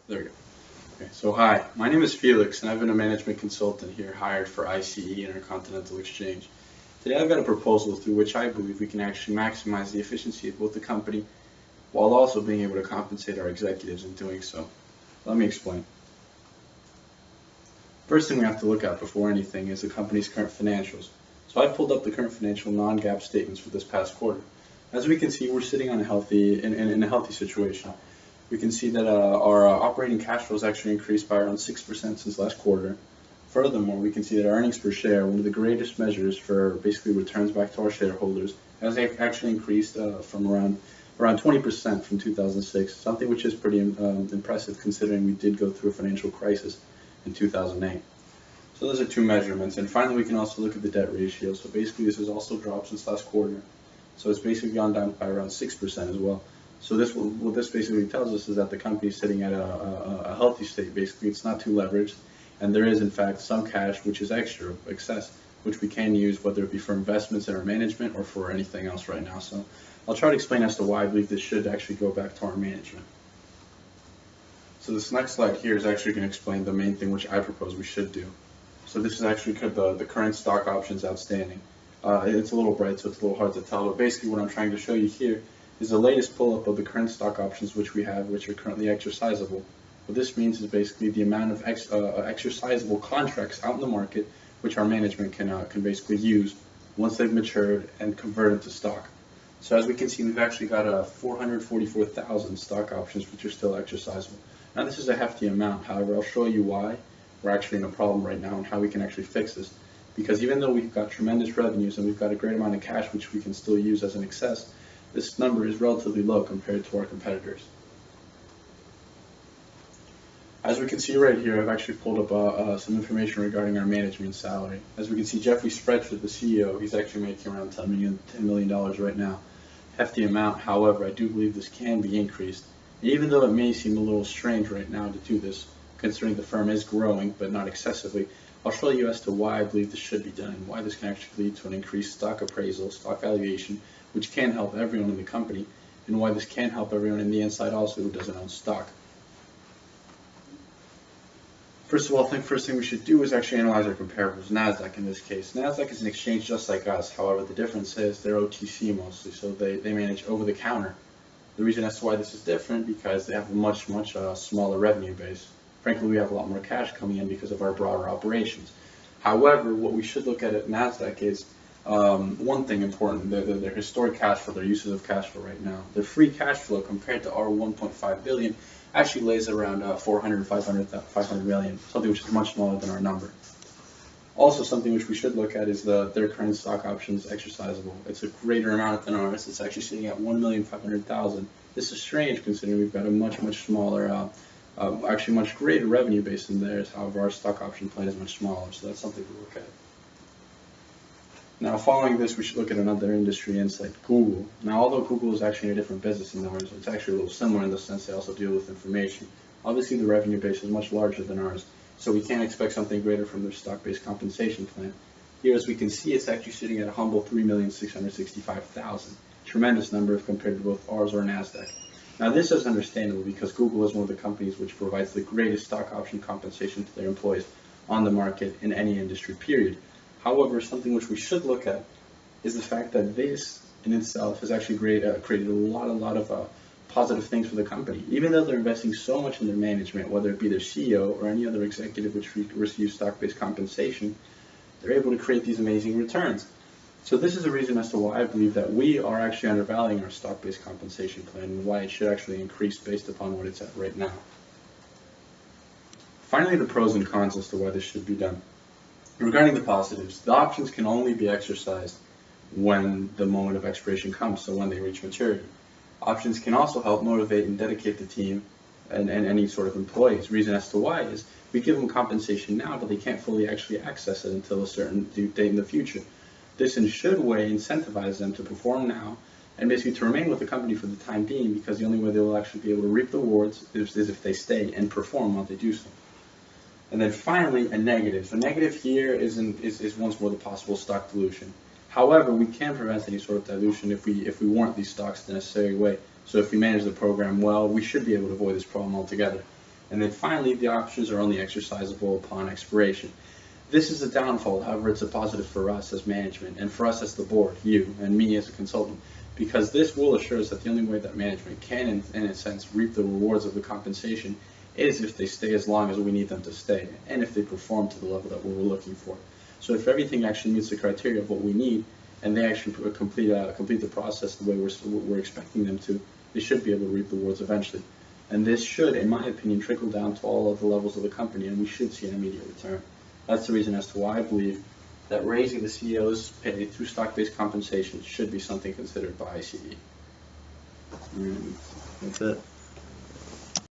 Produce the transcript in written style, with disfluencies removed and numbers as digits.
There we go. Okay, so hi, my name is Felix, and I've been a management consultant here hired for ICE Intercontinental Exchange. Today I've got a proposal through which I believe we can actually maximize the efficiency of both the company while also being able to compensate our executives in doing so. Let me explain. First thing we have to look at before anything is the company's current financials. So I pulled up the current financial non-GAAP statements for this past quarter. As we can see, we're sitting on in a healthy situation. We can see that our operating cash flow has actually increased by around 6% since last quarter. Furthermore, we can see that our earnings per share, one of the greatest measures for basically returns back to our shareholders, has actually increased from around 20% from 2006, something which is pretty impressive considering we did go through a financial crisis in 2008. So those are two measurements. And finally, we can also look at the debt ratio. So basically, this has also dropped since last quarter. So it's basically gone down by around 6% as well. So what this basically tells us is that the company is sitting at a healthy state. Basically, it's not too leveraged, and there is in fact some cash which is excess, which we can use whether it be for investments in our management or for anything else right now. So I'll try to explain as to why I believe this should actually go back to our management. So this next slide here is actually going to explain the main thing which I propose we should do. So this is actually the current stock options outstanding. It's a little bright, so it's a little hard to tell, but basically what I'm trying to show you here is the latest pull-up of the current stock options which we have, which are currently exercisable. What this means is basically the amount of exercisable contracts out in the market which our management can basically use once they've matured and convert into stock. So as we can see, we've actually got 444,000 stock options which are still exercisable. Now this is a hefty amount. However, I'll show you why we're actually in a problem right now and how we can actually fix this. Because even though we've got tremendous revenues and we've got a great amount of cash which we can still use as an excess, this number is relatively low compared to our competitors. As we can see right here, I've actually pulled up some information regarding our management salary. As we can see, Jeffrey Sprecher, the CEO, he's actually making around $10 million right now. Hefty amount. However, I do believe this can be increased. And even though it may seem a little strange right now to do this, considering the firm is growing, but not excessively, I'll show you as to why I believe this should be done and why this can actually lead to an increased stock appraisal, stock valuation, which can help everyone in the company, and why this can help everyone in the inside also who doesn't own stock. First of all, I think first thing we should do is actually analyze our comparables. NASDAQ in this case. NASDAQ is an exchange just like us. However, the difference is they're OTC mostly, so they manage over the counter. The reason as to why this is different because they have a much smaller revenue base. Frankly, we have a lot more cash coming in because of our broader operations. However, what we should look at NASDAQ is one thing important, their historic cash flow, their uses of cash flow right now. Their free cash flow compared to our 1.5 billion actually lays around 500 million, something which is much smaller than our number. Also, something which we should look at is their current stock options exercisable. It's a greater amount than ours. It's actually sitting at 1,500,000. This is strange considering we've got a much smaller, actually much greater revenue base than theirs. However, our stock option plan is much smaller, so that's something to look at. Now, following this, we should look at another industry insight, Google. Now, although Google is actually in a different business than ours, it's actually a little similar in the sense they also deal with information. Obviously, the revenue base is much larger than ours, so we can't expect something greater from their stock-based compensation plan. Here, as we can see, it's actually sitting at a humble 3,665,000. Tremendous number if compared to both ours or NASDAQ. Now, this is understandable because Google is one of the companies which provides the greatest stock option compensation to their employees on the market in any industry, period. However, something which we should look at is the fact that this in itself has actually created a lot of positive things for the company. Even though they're investing so much in their management, whether it be their CEO or any other executive which receives stock-based compensation, they're able to create these amazing returns. So this is a reason as to why I believe that we are actually undervaluing our stock-based compensation plan and why it should actually increase based upon what it's at right now. Finally, the pros and cons as to why this should be done. Regarding the positives, the options can only be exercised when the moment of expiration comes, so when they reach maturity. Options can also help motivate and dedicate the team and any sort of employees. Reason as to why is we give them compensation now, but they can't fully actually access it until a certain due date in the future. This in should way incentivize them to perform now and basically to remain with the company for the time being, because the only way they will actually be able to reap the rewards is if they stay and perform while they do so. And then finally, a negative. The negative here is once more the possible stock dilution. However, we can prevent any sort of dilution if we warrant these stocks the necessary way. So if we manage the program well, we should be able to avoid this problem altogether. And then finally, the options are only exercisable upon expiration. This is a downfall, however, it's a positive for us as management and for us as the board, you and me as a consultant, because this will assure us that the only way that management can, in a sense, reap the rewards of the compensation is if they stay as long as we need them to stay, and if they perform to the level that we're looking for. So if everything actually meets the criteria of what we need, and they actually complete the process the way we're expecting them to, they should be able to reap the rewards eventually. And this should, in my opinion, trickle down to all of the levels of the company, and we should see an immediate return. That's the reason as to why I believe that raising the CEO's pay through stock-based compensation should be something considered by ICE. And that's it.